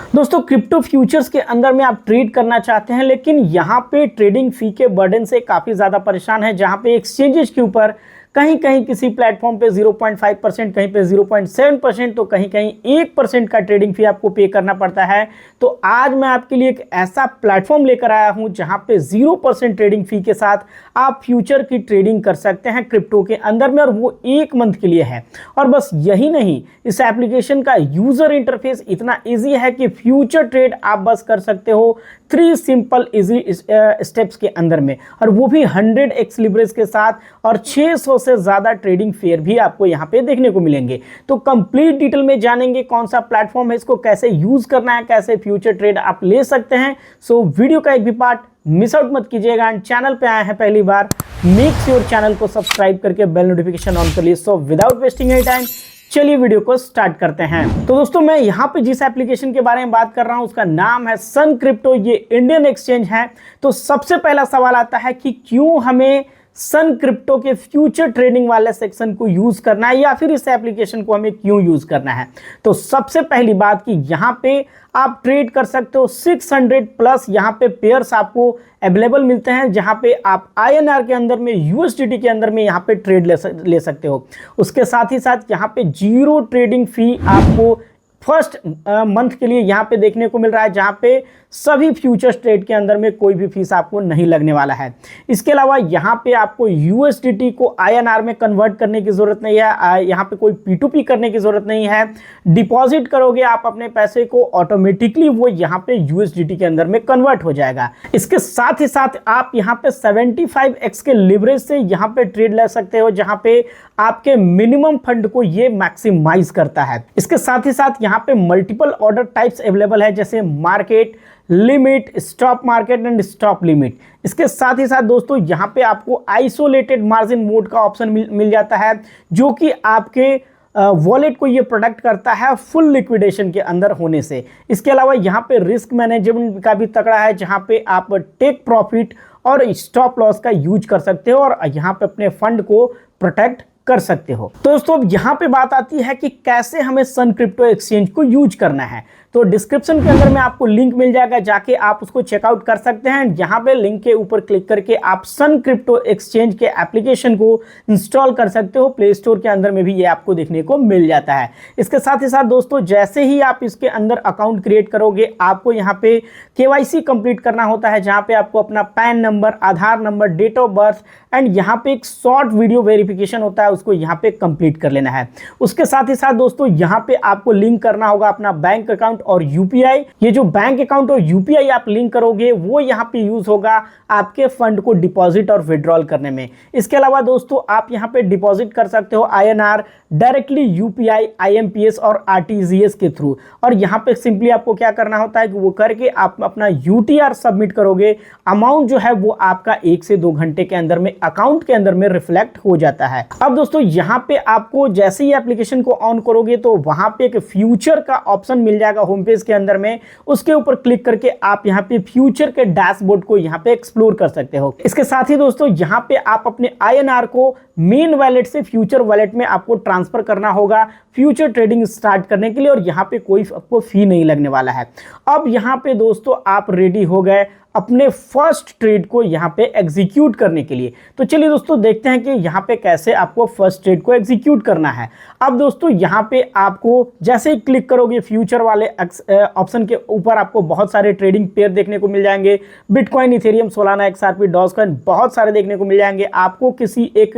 दोस्तों crypto futures के अंदर में आप ट्रेड करना चाहते हैं, लेकिन यहाँ पे ट्रेडिंग फी के बर्डन से काफ़ी ज़्यादा परेशान है। जहाँ पे एक्सचेंजेस के ऊपर कहीं कहीं किसी प्लेटफॉर्म पे 0.5%, कहीं पे 0.7%, तो कहीं कहीं 1% का ट्रेडिंग फी आपको पे करना पड़ता है। तो आज मैं आपके लिए एक ऐसा प्लेटफॉर्म लेकर आया हूं जहां पे 0% ट्रेडिंग फी के साथ आप फ्यूचर की ट्रेडिंग कर सकते हैं क्रिप्टो के अंदर में, और वो 1 मंथ के लिए है। और बस यही नहीं, इस एप्लीकेशन का यूजर इंटरफेस इतना ईजी है कि फ्यूचर ट्रेड आप बस कर सकते हो 3 सिंपल इजी स्टेप्स के अंदर में, और वो भी 100x लिवरेज के साथ, और 600 से ज़्यादा ट्रेडिंग फेयर भी आपको यहाँ पे देखने को मिलेंगे। तो कंप्लीट डिटेल में जानेंगे कौन सा प्लेटफॉर्म है, इसको कैसे यूज़ करना है, कैसे फ्यूचर ट्रेड आप ले सकते हैं। सो वीडियो का एक भी पार्ट मिस आउट मत कीजिएगा। एंड चैनल पे आए हैं पहली बार, मेक श्योर चैनल को सब्सक्राइब करके बेल नोटिफिकेशन ऑन कर लीजिए। So without wasting any time चलिए वीडियो को स्टार्ट करते हैं। तो दोस्तों मैं यहाँ पे जिस एप्लीकेशन के बारे में बात कर रहा हूँ उसका नाम है सन क्रिप्टो। ये इंडियन एक्सचेंज है। तो सबसे पहला सवाल आता है कि क्यों हमें सन क्रिप्टो के फ्यूचर ट्रेडिंग वाले सेक्शन को यूज करना है, या फिर इस एप्लीकेशन को हमें क्यों यूज करना है। तो सबसे पहली बात कि यहाँ पे आप ट्रेड कर सकते हो 600 प्लस यहाँ पे पेयर्स आपको अवेलेबल मिलते हैं, जहाँ पे आप INR के अंदर में, USDT के अंदर में यहाँ पे ट्रेड ले सकते हो। उसके साथ ही साथ यहाँ पे 0 ट्रेडिंग फी आपको फर्स्ट मंथ के लिए यहाँ पे देखने को मिल रहा है, जहाँ पे सभी फ्यूचर्स ट्रेड के अंदर में कोई भी फीस आपको नहीं लगने वाला है। इसके अलावा यहाँ पे आपको USDT को INR में कन्वर्ट करने की ज़रूरत नहीं है, यहाँ पे कोई P2P करने की ज़रूरत नहीं है। डिपॉजिट करोगे आप अपने पैसे को, ऑटोमेटिकली वो यहाँ पे USDT के अंदर में कन्वर्ट हो जाएगा। इसके साथ ही साथ आप यहाँ पे 75x के लिवरेज से यहाँ पे ट्रेड ले सकते हो, जहाँ पे आपके मिनिमम फंड को ये मैक्सिमाइज करता है। इसके साथ ही साथ यहाँ पे मल्टीपल ऑर्डर टाइप्स अवेलेबल है, जैसे market limit, stop market and stop limit. इसके साथ ही साथ दोस्तों यहाँ पे आपको आइसोलेटेड मार्जिन मोड का ऑप्शन मिल जाता है, जो कि आपके वॉलेट को ये प्रोटेक्ट करता है फुल लिक्विडेशन के अंदर होने से। इसके अलावा यहाँ पे रिस्क मैनेजमेंट का भी तगड़ा है, जहाँ पे आप टेक प्रॉफिट और स्टॉप लॉस का यूज कर सकते हो, और यहाँ पे अपने फंड को प्रोटेक्ट कर सकते हो। तो दोस्तों अब यहाँ पे बात आती है कि कैसे हमें सन क्रिप्टो एक्सचेंज को यूज करना है। तो डिस्क्रिप्शन के अंदर में आपको लिंक मिल जाएगा, जाके आप उसको चेकआउट कर सकते हैं। यहाँ पे लिंक के ऊपर क्लिक करके आप सन क्रिप्टो एक्सचेंज के एप्लीकेशन को इंस्टॉल कर सकते हो। प्ले स्टोर के अंदर में भी ये आपको देखने को मिल जाता है। इसके साथ ही साथ दोस्तों जैसे ही आप इसके अंदर अकाउंट क्रिएट करोगे, आपको यहाँ पे KYC कंप्लीट करना होता है, जहाँ पे आपको अपना PAN number, Aadhaar number, date of birth and यहाँ पे एक शॉर्ट वीडियो वेरिफिकेशन होता है, उसको यहाँ पे कंप्लीट कर लेना है। उसके साथ ही साथ दोस्तों यहाँ पे आपको लिंक करना होगा अपना बैंक अकाउंट और UPI। ये जो बैंक अकाउंट और UPI आप लिंक करोगे, वो यहाँ पे यूज होगा आपके फंड को डिपॉजिट और विड्रॉल करने में। इसके अलावा दोस्तों आप यहाँ पे डिपॉजिट कर सकते हो INR डायरेक्टली UPI, IMPS और RTGS के थ्रू। और यहाँ पे सिंपली आपको क्या करना होता है कि वो करके आप अपना UTR सबमिट करोगे, अमाउंट जो है वो आपका 1 से 2 घंटे के अंदर में अकाउंट के अंदर में रिफ्लेक्ट हो जाता है। अब दोस्तों यहाँ पे आपको जैसे ही एप्लीकेशन को ऑन करोगे, तो वहां पे एक फ्यूचर का ऑप्शन मिल जाएगा होम पेज के अंदर में। उसके ऊपर क्लिक करके आप यहाँ पे फ्यूचर के डैशबोर्ड को यहाँ पे एक्सप्लोर कर सकते हो। इसके साथ ही दोस्तों यहाँ पे आप अपने INR को मेन वॉलेट से फ्यूचर वॉलेट में आपको ट्रांसफर करना होगा फ्यूचर ट्रेडिंग स्टार्ट करने के लिए, और यहाँ पे कोई आपको फी नहीं लगने वाला है। अब यहाँ पे दोस्तों आप रेडी हो गए अपने फर्स्ट ट्रेड को यहाँ पे एग्जीक्यूट करने के लिए। तो चलिए दोस्तों देखते हैं कि यहाँ पे कैसे आपको फर्स्ट ट्रेड को एग्जीक्यूट करना है। अब दोस्तों यहाँ पे आपको जैसे ही क्लिक करोगे फ्यूचर वाले ऑप्शन के ऊपर, आपको बहुत सारे ट्रेडिंग पेयर देखने को मिल जाएंगे। Bitcoin, Ethereum, Solana, XRP, Dogecoin, बहुत सारे देखने को मिल जाएंगे। आपको किसी एक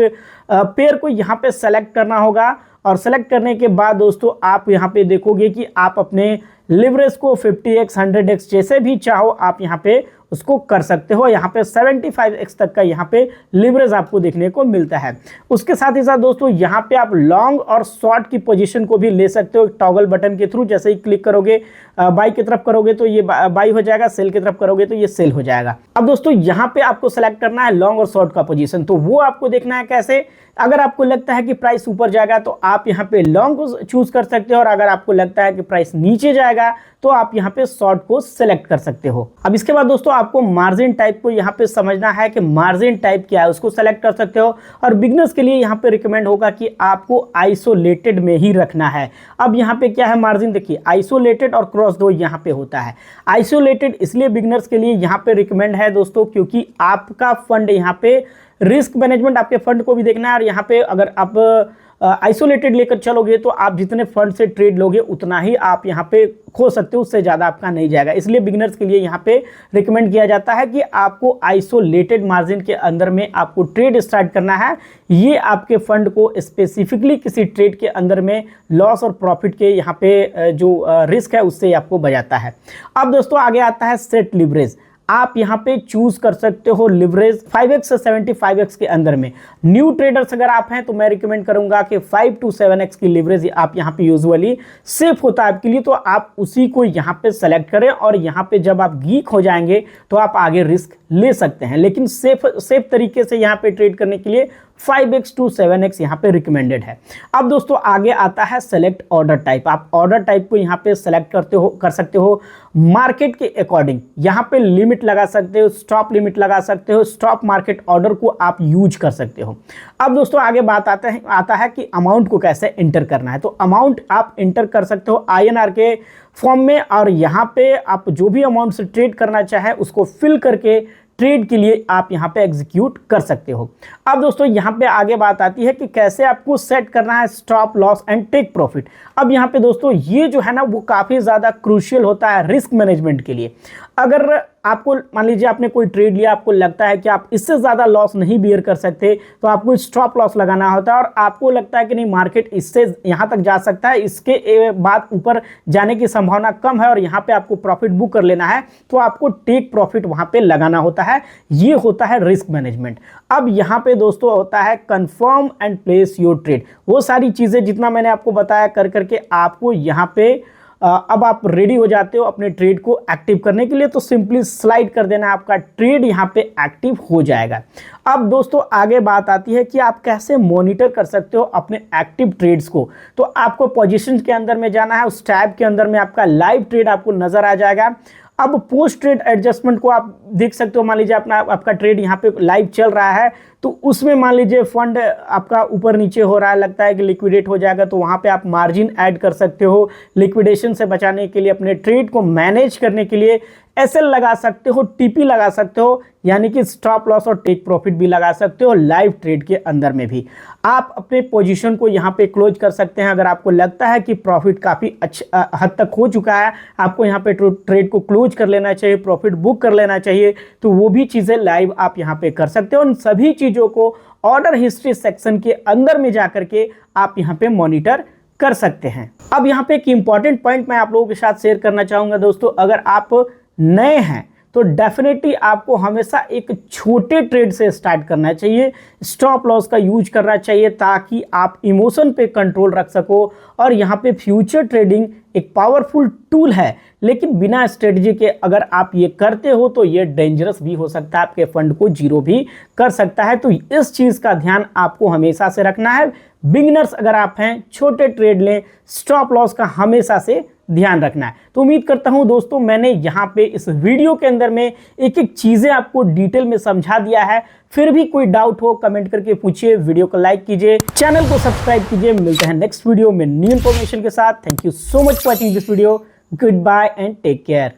पेयर को यहाँ पे सेलेक्ट करना होगा, और सेलेक्ट करने के बाद दोस्तों आप यहाँ पे देखोगे कि आप अपने लिवरेज को 50x, 100x जैसे भी चाहो आप यहाँ पे उसको कर सकते हो। यहाँ पे 75x तक का यहाँ पे लिवरेज आपको देखने को मिलता है। उसके साथ ही साथ दोस्तों यहाँ पे आप लॉन्ग और शॉर्ट की पोजीशन को भी ले सकते हो टॉगल बटन के थ्रू। जैसे ही क्लिक करोगे बाई की तरफ करोगे तो ये बाई हो जाएगा, सेल की तरफ करोगे तो ये सेल हो जाएगा। अब दोस्तों यहाँ पे आपको सेलेक्ट करना है लॉन्ग और शॉर्ट का पोजीशन, तो वो आपको देखना है कैसे। अगर आपको लगता है कि प्राइस ऊपर जाएगा तो आप यहाँ पे लॉन्ग को चूज कर सकते हो, और अगर आपको लगता है कि प्राइस नीचे जाएगा तो आप यहाँ पे शॉर्ट को सिलेक्ट कर सकते हो। अब इसके बाद दोस्तों आपको मार्जिन टाइप को यहाँ पे समझना है कि मार्जिन टाइप क्या है, उसको सेलेक्ट कर सकते हो। और बिगनर्स के लिए यहाँ पे रिकमेंड होगा कि आपको आइसोलेटेड में ही रखना है। अब यहाँ पे क्या है मार्जिन, देखिए आइसोलेटेड और क्रॉस दो यहाँ पे होता है। आइसोलेटेड इसलिए बिगनर्स के लिए यहाँ पे रिकमेंड है दोस्तों, क्योंकि आपका फंड यहाँ पे रिस्क मैनेजमेंट, आपके फंड को भी देखना है। और यहाँ पे अगर आप आइसोलेटेड लेकर चलोगे तो आप जितने फंड से ट्रेड लोगे उतना ही आप यहाँ पे खो सकते हो, उससे ज़्यादा आपका नहीं जाएगा। इसलिए बिगिनर्स के लिए यहाँ पे रिकमेंड किया जाता है कि आपको आइसोलेटेड मार्जिन के अंदर में आपको ट्रेड स्टार्ट करना है। ये आपके फंड को स्पेसिफिकली किसी ट्रेड के अंदर में लॉस और प्रॉफिट के यहाँ पे जो रिस्क है उससे आपको बचाता है। अब दोस्तों आगे आता है सेट लिवरेज। आप यहाँ पे चूज कर सकते हो लिवरेज 5x से 75x के अंदर में। न्यू ट्रेडर्स अगर आप हैं तो मैं रिकमेंड करूंगा कि 5 to 7x की लिवरेज आप यहाँ पे यूजुअली सेफ होता है आपके लिए, तो आप उसी को यहाँ पे सेलेक्ट करें। और यहाँ पे जब आप गीक हो जाएंगे तो आप आगे रिस्क ले सकते हैं, लेकिन सेफ तरीके से यहाँ पे ट्रेड करने के लिए 5x to 7x यहाँ पे रिकमेंडेड है। अब दोस्तों आगे आता है सेलेक्ट ऑर्डर टाइप। आप ऑर्डर टाइप को यहाँ पे सेलेक्ट कर सकते हो मार्केट के अकॉर्डिंग। यहाँ पे लिमिट लगा सकते हो, स्टॉप लिमिट लगा सकते हो, स्टॉप मार्केट ऑर्डर को आप यूज कर सकते हो। अब दोस्तों आगे बात आता है कि अमाउंट को कैसे इंटर करना है। तो अमाउंट आप इंटर कर सकते हो INR के फॉर्म में, और यहाँ पे आप जो भी अमाउंट से ट्रेड करना चाहे उसको फिल करके ट्रेड के लिए आप यहाँ पे एग्जीक्यूट कर सकते हो। अब दोस्तों यहाँ पे आगे बात आती है कि कैसे आपको सेट करना है stop loss and take profit. अब यहाँ पे दोस्तों ये जो है ना वो काफ़ी ज़्यादा क्रूशियल होता है रिस्क मैनेजमेंट के लिए। अगर आपको मान लीजिए आपने कोई ट्रेड लिया, आपको लगता है कि आप इससे ज़्यादा लॉस नहीं बियर कर सकते, तो आपको स्टॉप लॉस लगाना होता है। और आपको लगता है कि नहीं मार्केट इससे यहाँ तक जा सकता है, इसके बाद ऊपर जाने की संभावना कम है और यहाँ पे आपको प्रॉफिट बुक कर लेना है, तो आपको टेक प्रॉफिट वहाँ पे लगाना होता है। ये होता है रिस्क मैनेजमेंट। अब यहाँ पे दोस्तों होता है confirm and place your trade. वो सारी चीज़ें जितना मैंने आपको बताया कर करके आपको यहाँ पे अब आप रेडी हो जाते हो अपने ट्रेड को एक्टिव करने के लिए, तो सिंपली स्लाइड कर देना, आपका ट्रेड यहाँ पे एक्टिव हो जाएगा। अब दोस्तों आगे बात आती है कि आप कैसे मॉनिटर कर सकते हो अपने एक्टिव ट्रेड्स को। तो आपको पोजीशंस के अंदर में जाना है, उस टैब के अंदर में आपका लाइव ट्रेड आपको नजर आ जाएगा। अब पोस्ट ट्रेड एडजस्टमेंट को आप देख सकते हो। मान लीजिए आपका ट्रेड यहाँ पे लाइव चल रहा है, तो उसमें मान लीजिए फंड आपका ऊपर नीचे हो रहा है, लगता है कि लिक्विडेट हो जाएगा, तो वहाँ पे आप मार्जिन ऐड कर सकते हो। लिक्विडेशन से बचाने के लिए, अपने ट्रेड को मैनेज करने के लिए SL लगा सकते हो, TP लगा सकते हो, यानी कि स्टॉप लॉस और टेक प्रॉफिट भी लगा सकते हो। लाइव ट्रेड के अंदर में भी आप अपने पोजीशन को यहाँ पे क्लोज कर सकते हैं। अगर आपको लगता है कि प्रॉफिट काफ़ी अच्छा हद तक हो चुका है, आपको यहाँ पे ट्रेड को क्लोज कर लेना चाहिए, प्रॉफिट बुक कर लेना चाहिए, तो वो भी चीज़ें लाइव आप यहाँ पे कर सकते हो। उन सभी चीज़ों को ऑर्डर हिस्ट्री सेक्शन के अंदर में जा करके आप यहाँ पे मॉनिटर कर सकते हैं। अब यहाँ पे एक इंपॉर्टेंट पॉइंट मैं आप लोगों के साथ शेयर करना चाहूँगा दोस्तों। अगर आप नए हैं तो डेफिनेटली आपको हमेशा एक छोटे ट्रेड से स्टार्ट करना चाहिए, स्टॉप लॉस का यूज करना चाहिए, ताकि आप इमोशन पे कंट्रोल रख सको। और यहाँ पे फ्यूचर ट्रेडिंग एक पावरफुल टूल है, लेकिन बिना स्ट्रेटजी के अगर आप ये करते हो तो ये डेंजरस भी हो सकता है, आपके फंड को जीरो भी कर सकता है। तो इस चीज़ का ध्यान आपको हमेशा से रखना है। बिगिनर्स अगर आप हैं, छोटे ट्रेड लें, स्टॉप लॉस का हमेशा से ध्यान रखना है। तो उम्मीद करता हूं दोस्तों मैंने यहाँ पे इस वीडियो के अंदर में एक एक चीज़ें आपको डिटेल में समझा दिया है। फिर भी कोई डाउट हो कमेंट करके पूछिए, वीडियो को लाइक कीजिए, चैनल को सब्सक्राइब कीजिए। मिलते हैं नेक्स्ट वीडियो में न्यू इन्फॉर्मेशन के साथ। Thank you so much for watching this video. Goodbye and take care.